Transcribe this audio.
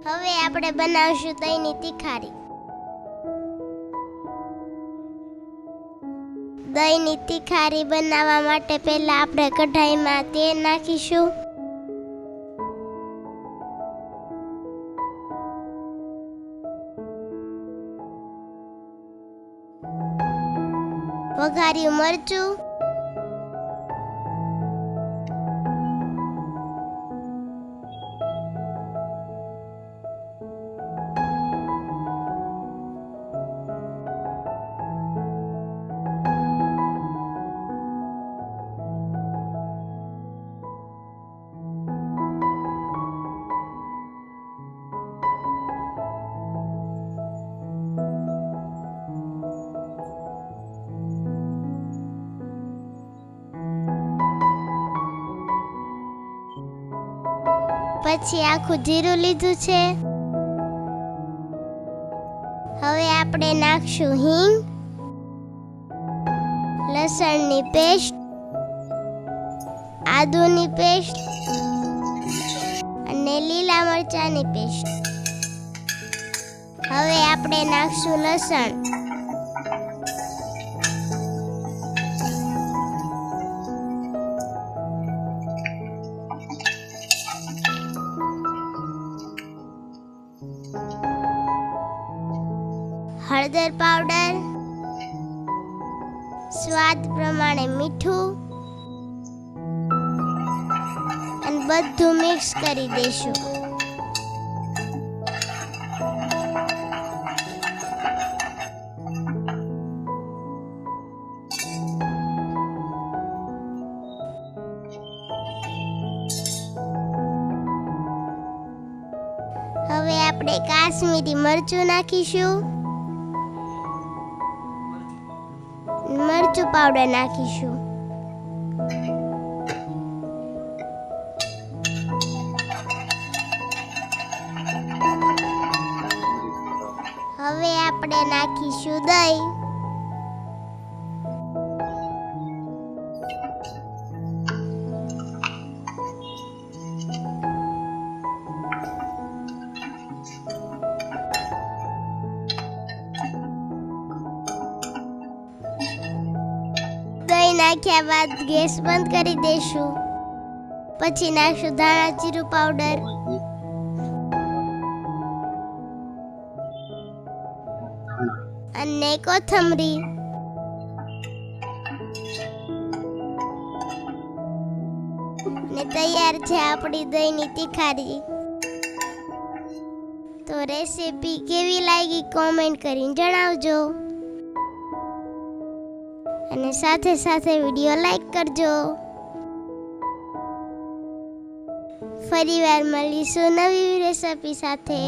હવે આપણે બનાવશું દહીંની તિખારી. દહીંની તિખારી બનાવવા માટે પહેલા આપણે કઢાઈમાં તેલ નાખીશું. વઘાર્યું મરચું, પછી આખું જીરું લીધું છે. હવે આપણે નાખશું હિંગ, લસણની પેસ્ટ, આદુની પેસ્ટ અને લીલા મરચાંની પેસ્ટ. હવે આપણે નાખશું લસણ. હળદર પાવડર, સ્વાદ પ્રમાણે મીઠું અને બધું મિક્સ કરી દઈશું. હવે આપણે કાશ્મીરી મરચું નાખીશું. મરચું પાવડર નાખીશું. હવે આપણે નાખીશું દહીં. નાખ્યા બાદ ગેસ બંધ કરી દેશું. પછી નાખશું ધાણા જીરું પાવડર, અને કોથમરી. ને તૈયાર છે આપણી દહીંની તિખારી. તો રેસીપી કેવી લાગી કોમેન્ટ કરીને જણાવજો. અને સાથે સાથે વિડિયો લાઈક કરજો. ફરીવાર મળીશું નવી રેસીપી સાથે.